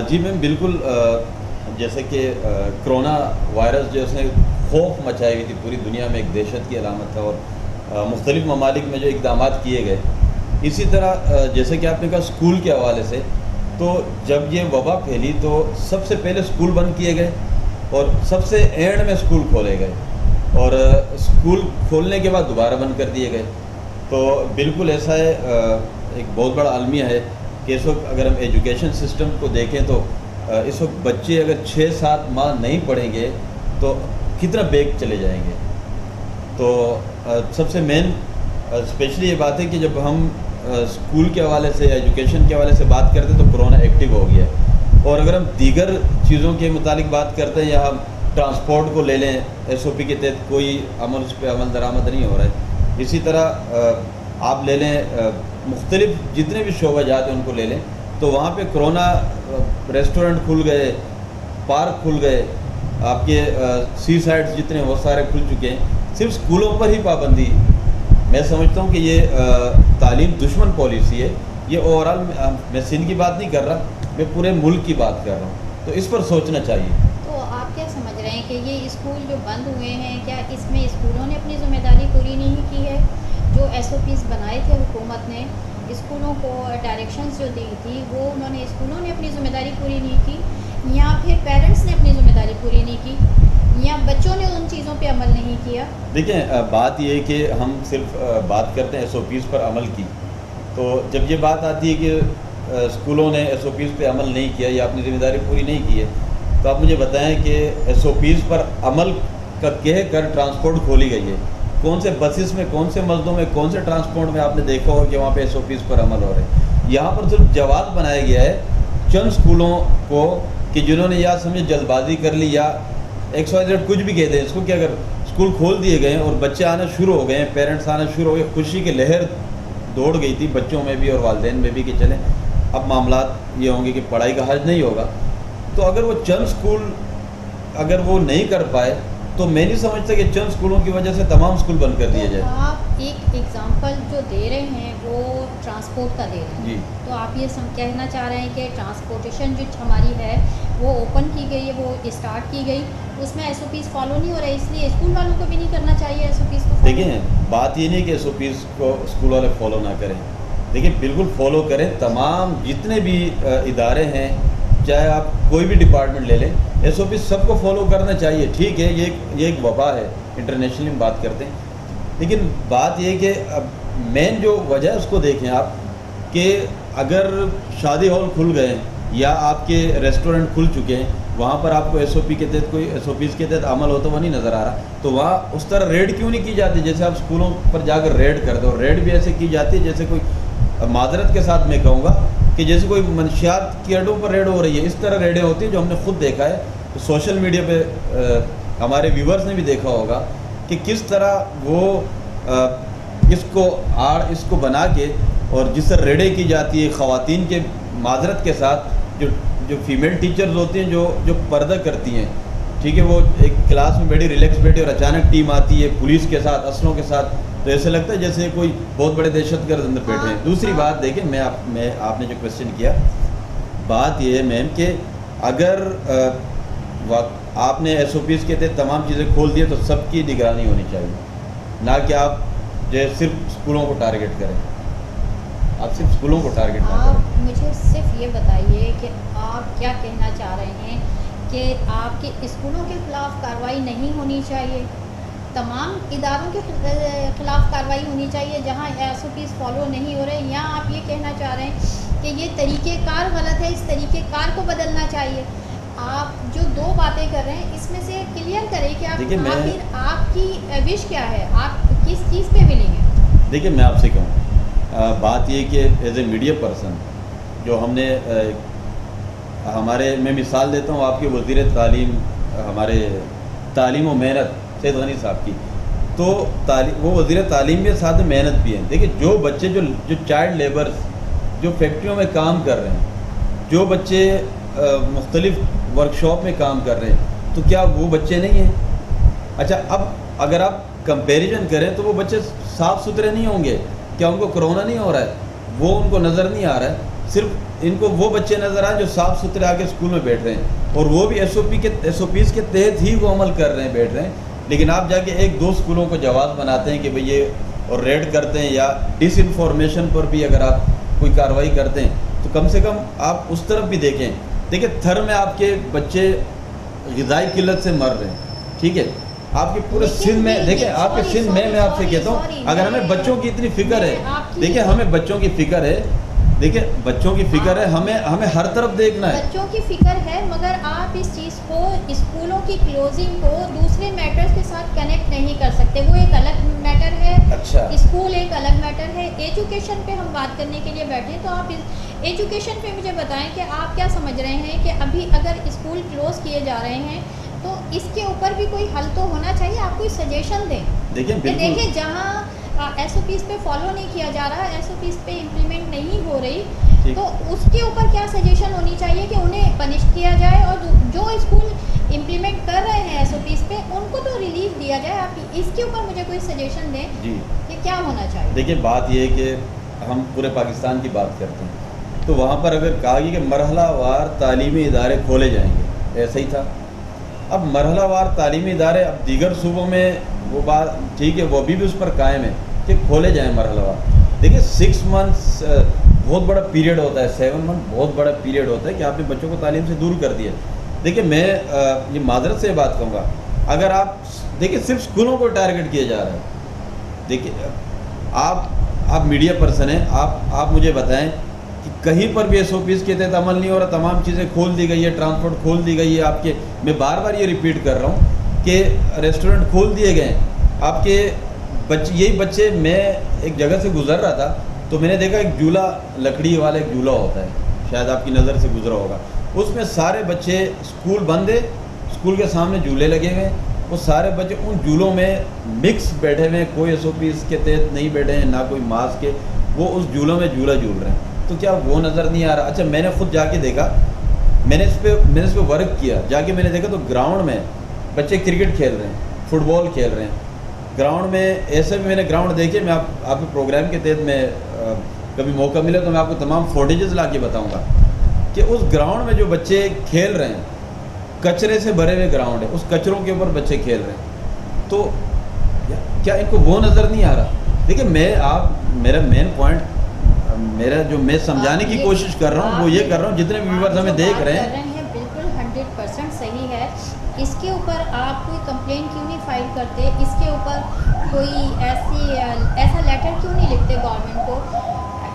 جی میم بالکل، جیسے کہ کرونا وائرس جو اس نے خوف مچائی ہوئی تھی پوری دنیا میں، ایک دہشت کی علامت تھا، اور مختلف ممالک میں جو اقدامات کیے گئے، اسی طرح جیسے کہ آپ نے کہا اسکول کے حوالے سے، تو جب یہ وبا پھیلی تو سب سے پہلے اسکول بند کیے گئے اور سب سے اینڈ میں اسکول کھولے گئے، اور اسکول کھولنے کے بعد دوبارہ بند کر دیے گئے۔ تو بالکل ایسا ہے، ایک بہت بڑا المیہ ہے کہ اس وقت اگر ہم ایجوکیشن سسٹم کو دیکھیں تو اس وقت بچے اگر 6-7 ماہ نہیں پڑھیں گے تو کتنا بیک چلے جائیں گے۔ تو سب سے مین اسپیشلی یہ بات ہے کہ جب ہم اسکول کے حوالے سے، ایجوکیشن کے حوالے سے بات کرتے ہیں تو کرونا ایکٹیو ہو گیا ہے، اور اگر ہم دیگر چیزوں کے متعلق بات کرتے ہیں یا ہم ٹرانسپورٹ کو لے لیں، ایس او پی کے تحت کوئی اس پہ عمل درآمد نہیں ہو رہا ہے۔ اسی طرح آپ لے لیں مختلف جتنے بھی شعبہ جات ہیں ان کو لے لیں، تو وہاں پہ کرونا ریسٹورنٹ کھل گئے، پارک کھل گئے، آپ کے سی سائڈس جتنے وہ سارے کھل چکے ہیں، صرف اسکولوں پر ہی پابندی۔ میں سمجھتا ہوں کہ یہ تعلیم دشمن پالیسی ہے۔ یہ اوور آل میں سندھ کی بات نہیں کر رہا، میں پورے ملک کی بات کر رہا ہوں، تو اس پر سوچنا چاہیے۔ تو آپ کیا سمجھ رہے ہیں کہ یہ اسکول جو بند ہوئے ہیں، کیا اس میں اسکولوں نے اپنی ذمہ داری پوری نہیں کی ہے؟ جو ایس او پیز بنائے تھے حکومت نے، اسکولوں کو ڈائریکشنز جو دی تھی، وہ انہوں نے اسکولوں نے اپنی ذمہ داری پوری نہیں کی، یا پھر پیرنٹس نے اپنی ذمہ داری پوری نہیں کی، یا بچوں نے ان چیزوں پہ عمل نہیں کیا؟ دیکھیں، بات یہ ہے کہ ہم صرف بات کرتے ہیں ایس او پیز پر عمل کی، تو جب یہ بات آتی ہے کہ اسکولوں نے ایس او پیز پہ عمل نہیں کیا یا اپنی ذمہ داری پوری نہیں کی ہے، تو آپ مجھے بتائیں کہ ایس او پیز پر عمل کا کہہ کر ٹرانسپورٹ کھولی گئی ہے، کون سے بسز میں، کون سے مسجدوں میں، کون سے ٹرانسپورٹ میں آپ نے دیکھا ہو کہ وہاں پہ ایس او پیز پر عمل ہو رہا ہے؟ یہاں پر صرف جواز بنایا گیا ہے چند اسکولوں کو کہ جنہوں نے یا سمجھے جلد بازی کر لی یا XYZ کچھ بھی کہہ دیں اس کو، کہ اگر اسکول کھول دیے گئے ہیں اور بچے آنا شروع ہو گئے ہیں، پیرنٹس آنا شروع ہو گئے، خوشی کی لہر دوڑ گئی تھی بچوں میں بھی اور والدین میں بھی کہ چلیں اب معاملات یہ ہوں گے کہ پڑھائی کا حرج نہیں ہوگا، تو اگر وہ چند اسکول اگر وہ نہیں کر پائے تو میں نہیں سمجھتا کہ چند اسکولوں کی وجہ سے تمام اسکول بند کر دیے جائے۔ آپ ایک ایگزامپل جو دے رہے ہیں وہ ٹرانسپورٹ کا دے رہے ہیں، جی، تو آپ یہ کہنا چاہ رہے ہیں کہ ٹرانسپورٹیشن جو ہماری ہے وہ اوپن کی گئی ہے، وہ اسٹارٹ کی گئی، اس میں ایس او پیز فالو نہیں ہو رہا ہے، اس لیے اسکول والوں کو بھی نہیں کرنا چاہیے ایس او پیز کو؟ دیکھیں، بات یہ نہیں کہ ایس او پیز کو اسکول والے فالو نہ کریں، دیکھیں بالکل فالو کریں، تمام جتنے بھی ادارے ہیں، چاہے آپ کوئی بھی ڈپارٹمنٹ لے لیں، ایس او پی سب کو فالو کرنا چاہیے۔ ٹھیک ہے، یہ ایک وبا ہے، انٹرنیشنلی ہم بات کرتے ہیں، لیکن بات یہ کہ اب مین جو وجہ ہے اس کو دیکھیں آپ، کہ اگر شادی ہال کھل گئے ہیں یا آپ کے ریسٹورنٹ کھل چکے ہیں، وہاں پر آپ کو ایس او پی کے تحت کوئی ایس او پیز کے تحت عمل ہوتا ہوا نہیں نظر آ رہا، تو وہاں اس طرح ریڈ کیوں نہیں کی جاتی جیسے آپ اسکولوں پر جا کر ریڈ کرتے ہو؟ ریڈ بھی ایسے کی جاتی ہے جیسے کوئی، معذرت کے ساتھ میں کہوں گا کہ جیسے کوئی منشیات کی اڈوں پر ریڈ ہو رہی ہے، اس طرح ریڈیں ہوتی ہیں جو ہم نے خود دیکھا ہے، سوشل میڈیا پہ ہمارے ویورز نے بھی دیکھا ہوگا کہ کس طرح وہ اس کو بنا کے اور جس طرح ریڈیں کی جاتی ہے خواتین کے، معذرت کے ساتھ جو فیمیل ٹیچرز ہوتی ہیں جو پردہ کرتی ہیں، ٹھیک ہے، وہ ایک کلاس میں بیٹھی ریلیکس بیٹھی اور اچانک ٹیم آتی ہے پولیس کے ساتھ، اسلحوں کے ساتھ، تو ایسے لگتا ہے جیسے کوئی بہت بڑے دہشت گرد اندر بیٹھے ہیں۔ دوسری بات دیکھیں، آپ نے جو کوشچن کیا، بات یہ ہے میم کہ اگر آپ نے ایس او پیز کے تحت تمام چیزیں کھول دی تو سب کی نگرانی ہونی چاہیے، نہ کہ آپ جو ہے صرف اسکولوں کو ٹارگیٹ کریں، آپ صرف اسکولوں کو ٹارگیٹ نہ کریں۔ آپ مجھے صرف یہ بتائیے کہ آپ کیا کہنا چاہ رہے ہیں کہ آپ کے اسکولوں کے خلاف کارروائی نہیں ہونی چاہیے، تمام اداروں کے خلاف کارروائی ہونی چاہیے جہاں ایس او پیز فالو نہیں ہو رہے، یا آپ یہ کہنا چاہ رہے ہیں کہ یہ طریقہ کار غلط ہے، اس طریقہ کار کو بدلنا چاہیے؟ آپ جو دو باتیں کر رہے ہیں اس میں سے کلیئر کریں کہ آپ کی وش کیا ہے، آپ کس چیز پہ ولنگ ہیں؟ دیکھیں، میں آپ سے کہوں، بات یہ کہ ایز اے میڈیا پرسن جو ہم نے میں مثال دیتا ہوں آپ کے وزیر تعلیم، ہمارے تعلیم و محنت سید غنی صاحب کی، تو وہ وزیر تعلیم بھی ساتھ محنت بھی ہیں۔ دیکھیں، جو بچے جو چائلڈ لیبرز جو فیکٹریوں میں کام کر رہے ہیں، جو بچے مختلف ورکشاپ میں کام کر رہے ہیں، تو کیا وہ بچے نہیں ہیں؟ اچھا، اب اگر آپ کمپیریزن کریں تو وہ بچے صاف ستھرے نہیں ہوں گے؟ کیا ان کو کرونا نہیں ہو رہا ہے؟ وہ ان کو نظر نہیں آ رہا ہے؟ صرف ان کو وہ بچے نظر آئیں جو صاف ستھرے آ کے اسکول میں بیٹھ رہے ہیں اور وہ بھی ایس او پیز کے تحت ہی وہ عمل کر رہے ہیں، بیٹھ رہے ہیں. لیکن آپ جا کے ایک دو اسکولوں کو جواز بناتے ہیں کہ بھئی یہ اور ریڈ کرتے ہیں یا ڈس انفارمیشن پر بھی اگر آپ کوئی کارروائی کرتے ہیں تو کم سے کم آپ اس طرف بھی دیکھیں. دیکھیں تھر میں آپ کے بچے غذائی قلت سے مر رہے ہیں، ٹھیک ہے، آپ کے پورے سندھ میں دیکھیں، آپ کے سندھ میں آپ سے کہتا ہوں اگر ہمیں بچوں کی اتنی فکر ہے، دیکھیں ہمیں بچوں کی فکر ہے، دیکھیں بچوں کی فکر ہے، ہمیں ہر طرف دیکھنا ہے. بچوں کی فکر ہے مگر آپ اس چیز کو اسکولوں کی کلوزنگ کو دوسرے میٹرز کے ساتھ کنیکٹ نہیں کر سکتے. وہ ایک الگ میٹر ہے، اچھا اسکول ایک الگ میٹر ہے. ایجوکیشن پہ ہم بات کرنے کے لیے بیٹھے تو آپ ایجوکیشن پہ مجھے بتائیں کہ آپ کیا سمجھ رہے ہیں کہ ابھی اگر اسکول کلوز کیے جا رہے ہیں تو اس کے اوپر بھی کوئی حل تو ہونا چاہیے. آپ کوئی سجیشن دیں. دیکھیں جہاں ایس او پیز پہ فالو نہیں کیا جا رہا، ایس او پیز پہ امپلیمنٹ نہیں ہو رہی، تو اس کے اوپر کیا سجیشن ہونی چاہیے کہ انہیں پنش کیا جائے اور جو اسکول امپلیمنٹ کر رہے ہیں ایس او پیز پہ ان کو تو ریلیف دیا جائے. آپ اس کے اوپر مجھے کوئی سجیشن دیں کہ کیا ہونا چاہیے. دیکھیے بات یہ ہے کہ ہم پورے پاکستان کی بات کرتے ہیں تو وہاں پر اگر کہا گیا کہ مرحلہ وار تعلیمی ادارے کھولے جائیں گے، ایسا ہی تھا. اب مرحلہ وار تعلیمی ادارے اب دیگر صوبوں میں وہ بات ٹھیک ہے، وہ بھی اس پر قائم ہے کہ کھولے جائیں مرحلہ وار. دیکھیں 6 months بہت بڑا پیریڈ ہوتا ہے، 7 months بہت بڑا پیریڈ ہوتا ہے کہ آپ نے بچوں کو تعلیم سے دور کر دیا. دیکھیں میں یہ معذرت سے بات کہوں گا، اگر آپ دیکھیں صرف اسکولوں کو ٹارگٹ کیا جا رہا ہے. دیکھیں آپ میڈیا پرسن ہیں، آپ مجھے بتائیں کہ کہیں پر بھی ایس او پیز کے تحت عمل نہیں ہو رہا. تمام چیزیں کھول دی گئی ہے، ٹرانسپورٹ کھول دی گئی ہے. آپ کے میں بار بار یہ ریپیٹ کر رہا ہوں کہ ریسٹورنٹ کھول دیے گئے ہیں. آپ کے یہی بچے، میں ایک جگہ سے گزر رہا تھا تو میں نے دیکھا ایک جھولا، لکڑی والا ایک جھولا ہوتا ہے، شاید آپ کی نظر سے گزرا ہوگا. اس میں سارے بچے، اسکول بند ہے، اسکول کے سامنے جھولے لگے ہوئے ہیں، وہ سارے بچے ان جھولوں میں مکس بیٹھے ہوئے ہیں. کوئی ایس او پیز کے تحت نہیں بیٹھے ہیں، نہ کوئی ماسک کے، وہ اس جھولوں میں جھولا جھول رہے ہیں. تو کیا وہ نظر نہیں آ رہا؟ اچھا میں نے خود جا کے دیکھا، میں نے اس پہ ورک کیا. جا کے میں نے دیکھا تو گراؤنڈ میں بچے کرکٹ کھیل رہے ہیں، فٹ بال کھیل رہے ہیں گراؤنڈ میں. ایسے بھی میں نے گراؤنڈ دیکھے. میں آپ کے پروگرام کے تحت میں کبھی موقع ملے تو میں آپ کو تمام فوٹیجز لا کے بتاؤں گا کہ اس گراؤنڈ میں جو بچے کھیل رہے ہیں، کچرے سے بھرے ہوئے گراؤنڈ ہے، اس کچروں کے اوپر بچے کھیل رہے ہیں. تو کیا ان کو وہ نظر نہیں آ رہا؟ دیکھیں میرا مین پوائنٹ، میرا جو میں سمجھانے کی کوشش کر رہا ہوں وہ یہ کر رہا ہوں، جتنے بھی ویورز ہمیں دیکھ رہے ہیں بالکل 100% صحیح ہے. اس کے اوپر آپ کوئی کمپلین کیوں نہیں فائل کرتے؟ اس کے اوپر کوئی ایسا لیٹر کیوں نہیں لکھتے گورنمنٹ کو؟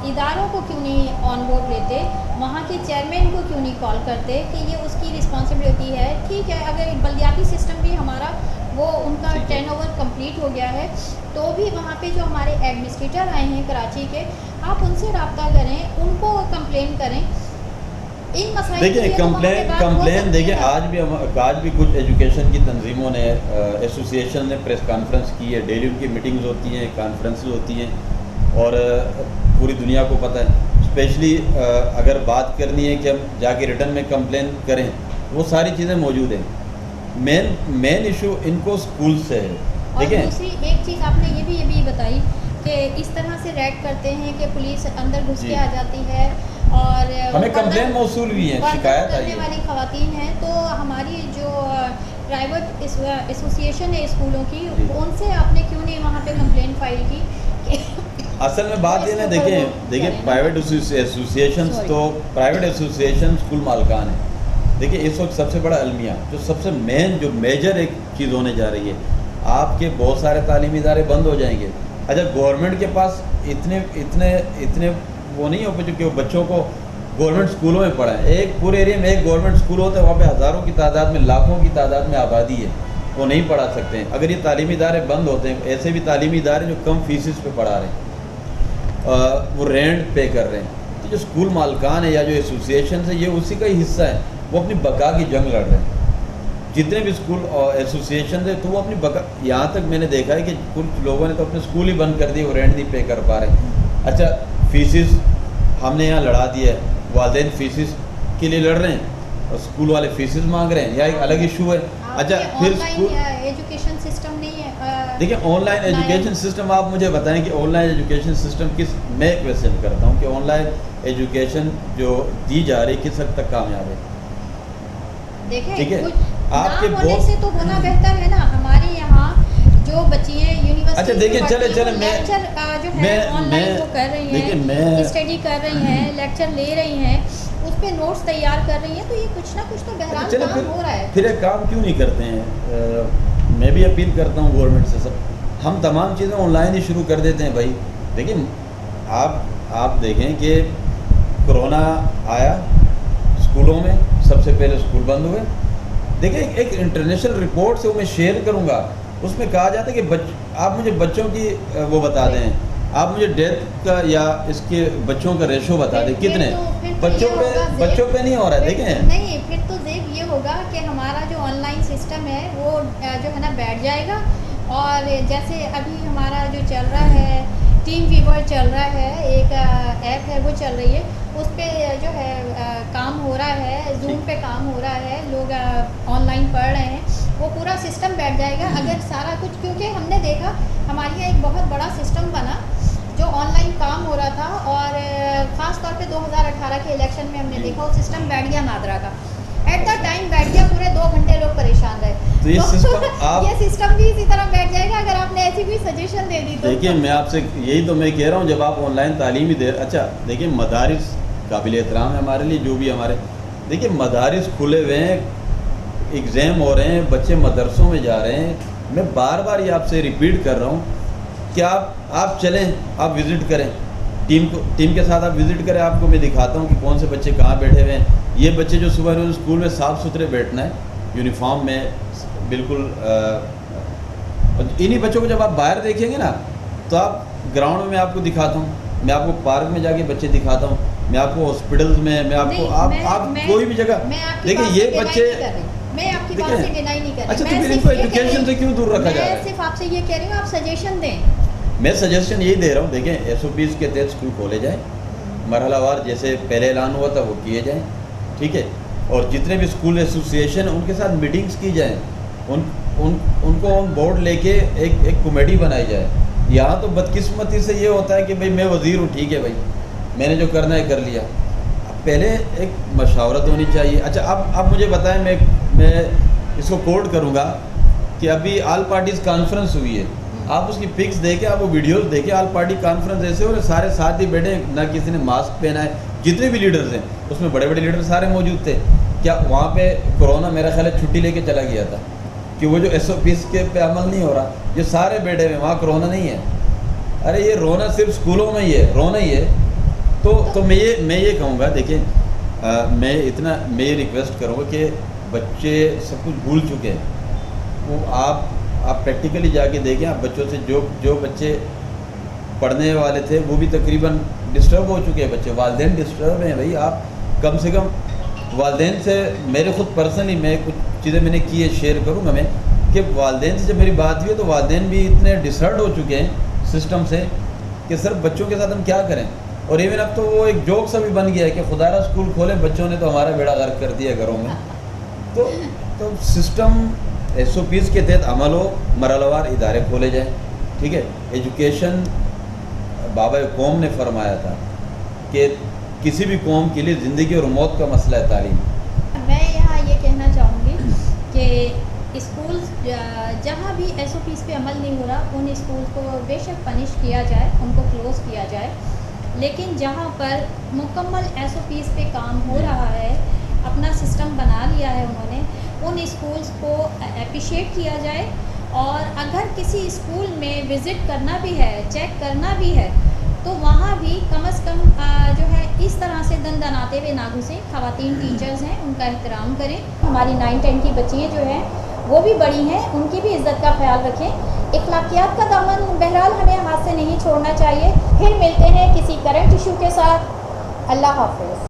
اداروں کو کیوں نہیں آن بورڈ لیتے؟ وہاں کے چیئرمین کو کیوں نہیں کال کرتے کہ یہ اس کی رسپانسبلٹی ہے؟ ٹھیک ہے، اگر بلدیاتی سسٹم بھی ہمارا وہ ان کا ٹرن اوور کمپلیٹ ہو گیا ہے تو بھی وہاں پہ جو ہمارے ایڈمنسٹریٹر آئے ہیں کراچی کے، آپ ان سے رابطہ کریں، ان کو کمپلین کریں. دیکھیں کمپلین دیکھیں آج بھی کچھ ایجوکیشن کی تنظیموں نے، ایسوسیشن نے پریس کانفرنس کی ہے، ڈیلی ان کی میٹنگز ہوتی ہیں، کانفرنسز ہوتی ہیں، اور پوری دنیا کو پتہ ہے. اسپیشلی اگر بات کرنی ہے کہ ہم جا کے ریٹرن میں کمپلین کریں، وہ ساری چیزیں موجود ہیں. مین ایشو ان کو اسکول سے ہے. دیکھیں دوسری ایک چیز آپ نے یہ بھی بتائی کہ اس طرح سے ریڈ کرتے ہیں کہ پولیس اندر گھس کے آ جاتی ہے اور ہمیں کمپلین موصول بھی ہیں، شکایت کرنے والی خواتین ہیں. تو ہماری جو پرائیویٹ ایسوسیشن ہے اسکولوں کی، ان سے آپ نے کیوں نہیں وہاں پہ کمپلین فائل کی؟ اصل میں بات یہ نا، دیکھیں پرائیویٹ ایسوسیشنز تو پرائیویٹ ایسوسیشن اسکول مالکان ہیں. دیکھیں اس وقت سب سے بڑا المیہ جو سب سے جو میجر ایک چیز ہونے جا رہی ہے، آپ کے بہت سارے تعلیمی ادارے بند ہو جائیں گے. اچھا گورنمنٹ کے پاس اتنے وہ نہیں ہو پائے کہ وہ بچوں کو گورنمنٹ اسکولوں میں پڑھائیں. ایک پورے ایریا میں ایک گورنمنٹ اسکول ہوتا ہے، وہاں پہ ہزاروں کی تعداد میں، لاکھوں کی تعداد میں آبادی ہے، وہ نہیں پڑھا سکتے ہیں. اگر یہ تعلیمی ادارے بند ہوتے ہیں، ایسے بھی تعلیمی ادارے جو کم فیسز پہ پڑھا رہے ہیں، وہ رینٹ پے کر رہے ہیں، تو جو اسکول مالکان ہے یا جو ایسوسیشن ہے، یہ اسی کا ہی حصہ ہے. وہ اپنی بقا کی جنگ لڑ رہے ہیں. جتنے بھی اسکول ایسوسیشن ہے تو وہ اپنی بقا، یہاں تک میں نے دیکھا ہے کہ کچھ لوگوں نے تو اپنے اسکول ہی بند کر دیے، وہ رینٹ نہیں پے کر پا رہے ہیں. اچھا فیسز ہم نے یہاں لڑا دیا ہے، والدین فیسز کے لیے لڑ رہے ہیں اور اسکول والے فیسز مانگ رہے ہیں، یا ایک الگ ایشو ہے. اچھا پھر اسکول ایجوکیشن سسٹم نہیں ہے. دیکھیں آن لائن ایجوکیشن سسٹم، آپ مجھے بتائیں کہ آن لائن ایجوکیشن سسٹم میں کویسچن کرتا ہوں کہ آن لائن ایجوکیشن جو دی جا رہی کس حد تک کامیاب ہے. ٹھیک دیکھیں ہے. کچھ آپ نہ کے ہونے بہت سے تو ہونا بہتر ہے نا. ہمارے یہاں جو بچیاں یونیورسٹی اچھا دیکھیں چلے میں لیکچر جو ہے آن لائن وہ کر رہی ہیں, اسٹڈی کر رہی ہیں, لیکچر لے رہی ہیں, اس پہ نوٹس تیار کر رہی ہیں, تو یہ کچھ نہ کچھ تو بہرحال کام ہو رہا ہے. پھر ایک کام کیوں نہیں کرتے ہیں؟ میں بھی اپیل کرتا ہوں گورنمنٹ سے, سب ہم تمام چیزیں آن لائن ہی شروع کر دیتے ہیں بھائی. دیکھیں آپ دیکھیں کہ کرونا آیا اسکولوں میں, سب سے پہلے اسکول بند ہوئے. دیکھیں ایک انٹرنیشنل رپورٹ سے میں شیئر کروں گا, اس میں کہا جاتا ہے کہ آپ مجھے بچوں کی وہ بتا دیں, آپ مجھے ڈیتھ کا یا اس کے بچوں کا ریشو بتا دیں کتنے بچوں پہ نہیں ہو رہا ہے. دیکھیں نہیں, پھر تو زیب یہ ہوگا کہ ہمارا جو آن لائن سسٹم ہے وہ جو ہے نا بیٹھ جائے گا. اور جیسے ابھی ہمارا جو چل رہا ہے ٹیم ویور چل رہا ہے, ایک ایپ ہے وہ چل رہی ہے, اس پہ جو ہے کام ہو رہا ہے, زوم پہ کام ہو رہا ہے, لوگ آن لائن پڑھ رہے ہیں, وہ پورا سسٹم بیٹھ جائے گا اگر سارا کچھ. کیونکہ ہم نے دیکھا ہمارے یہاں ایک بہت بڑا سسٹم بنا جو آن لائن کام ہو رہا تھا, اور خاص طور پہ 2018 کے الیکشن میں ہم نے دیکھا وہ سسٹم بیٹھ گیا نادرا کا. ایٹ دا ٹائم بیٹھ گیا, پورے 2 گھنٹے لوگ پریشان رہے. تو یہ سسٹم بھی اسی طرح بیٹھ جائے گا اگر آپ نے ایسی کوئی سجیشن دے دی تو. دیکھیے میں آپ سے یہی تو میں کہہ رہا ہوں, جب آپ آن لائن تعلیمی اچھا دیکھیں مدارس قابل احترام ہے ہمارے لیے, جو بھی ہمارے دیکھیں مدارس کھلے ہوئے ہیں, ایگزام ہو رہے ہیں, بچے مدرسوں میں جا رہے ہیں. میں بار بار یہ آپ سے ریپیٹ کر رہا ہوں کہ آپ چلیں, آپ وزٹ کریں ٹیم کے ساتھ, آپ وزٹ کریں. آپ کو میں دکھاتا ہوں کہ کون سے بچے کہاں بیٹھے ہوئے ہیں. یہ بچے جو صبح روز اسکول میں صاف ستھرے بیٹھنا ہے, یونیفارم میں بالکل. انہی بچوں کو جب آپ باہر دیکھیں گے نا تو آپ گراؤنڈ میں آپ کو دکھاتا ہوں, میں آپ کو پارک میں جا کے بچے دکھاتا ہوں, میں آپ کو ہاسپٹلز میں میں آپ کو آپ کوئی بھی جگہ دیکھیں یہ بچے. میں آپ کی بات سے ڈینائی نہیں کر رہی. اچھا تو پھر ان کو ایجوکیشن سے کیوں دور رکھا جا رہا ہے؟ میں صرف آپ سے یہ کہہ رہی ہوں آپ سجیشن دیں. میں سجیشن یہی دے رہا ہوں, دیکھیں ایس او پیز کے تحت اسکول کھولے جائیں, مرحلہ وار جیسے پہلے اعلان ہوا تھا وہ کیے جائیں, ٹھیک ہے. اور جتنے بھی اسکول ایسوسیشن ان کے ساتھ میٹنگز کی جائیں, ان کو آن بورڈ لے کے ایک کمیٹی بنائی جائے. یہاں تو بدقسمتی سے یہ ہوتا ہے کہ بھائی میں وزیر ہوں, ٹھیک ہے بھائی میں نے جو کرنا ہے کر لیا. پہلے ایک مشاورت ہونی چاہیے. اچھا اب مجھے بتائیں, میں اس کو کوٹ کروں گا کہ ابھی آل پارٹیز کانفرنس ہوئی ہے, آپ اس کی پکس دیکھیں, آپ وہ ویڈیوز دیکھیں. آل پارٹی کانفرنس ایسے ہو رہے سارے ساتھ ہی بیٹھے, نہ کسی نے ماسک پہنا ہے. جتنے بھی لیڈرز ہیں اس میں بڑے بڑے لیڈر سارے موجود تھے. کیا وہاں پہ کورونا میرا خیال ہے چھٹی لے کے چلا گیا تھا کہ وہ جو ایس او پیز کے پہ عمل نہیں ہو رہا, یہ سارے بیٹھے ہوئے, وہاں کورونا نہیں ہے. ارے یہ رونا صرف اسکولوں میں ہی ہے, رونا ہی ہے. تو میں یہ کہوں گا, دیکھیں میں یہ ریکویسٹ کروں گا کہ بچے سب کچھ بھول چکے ہیں. وہ آپ پریکٹیکلی جا کے دیکھیں, آپ بچوں سے جو بچے پڑھنے والے تھے وہ بھی تقریباً ڈسٹرب ہو چکے ہیں بچے. والدین ڈسٹرب ہیں بھائی. آپ کم سے کم والدین سے, میرے خود پرسنلی میں کچھ چیزیں میں نے کی ہے شیئر کروں گا میں, کہ والدین سے جب میری بات ہوئی ہے تو والدین بھی اتنے ڈسہرٹ ہو چکے ہیں سسٹم سے کہ صرف بچوں کے ساتھ ہم کیا کریں. اور ایون اب تو وہ ایک جوک سا بھی بن گیا ہے کہ خدا را اسکول کھولے, بچوں نے تو ہمارا بیڑا غرق کر دیا گھروں میں. تو سسٹم ایس او پیز کے تحت عمل ہو, مرحلہ وار ادارے کھولے جائیں, ٹھیک ہے. ایجوکیشن بابا قوم نے فرمایا تھا کہ کسی بھی قوم کے لیے زندگی اور موت کا مسئلہ ہے تعلیم. میں یہاں یہ کہنا چاہوں گی کہ اسکول جہاں بھی ایس او پیز پہ عمل نہیں ہو رہا ان اسکول کو بے شک پنش کیا جائے, ان کو کلوز کیا جائے. لیکن جہاں پر مکمل ایس او پیز پہ کام ہو رہا ہے, اپنا سسٹم بنا لیا ہے انہوں نے, ان اسکولس کو اپریشیٹ کیا جائے. اور اگر کسی اسکول میں وزٹ کرنا بھی ہے, چیک کرنا بھی ہے, تو وہاں بھی کم از کم جو ہے اس طرح سے دن دناتے ہوئے نہ گھسیں. خواتین ٹیچرز ہیں ان کا احترام کریں. ہماری 9-10 کی بچیاں جو ہیں وہ بھی بڑی ہیں, ان کی بھی عزت کا خیال رکھیں. اخلاقیات کا دامن بہرحال ہمیں ہاتھ سے نہیں چھوڑنا چاہیے. پھر ملتے ہیں کسی کرنٹ ایشو کے ساتھ. اللہ حافظ.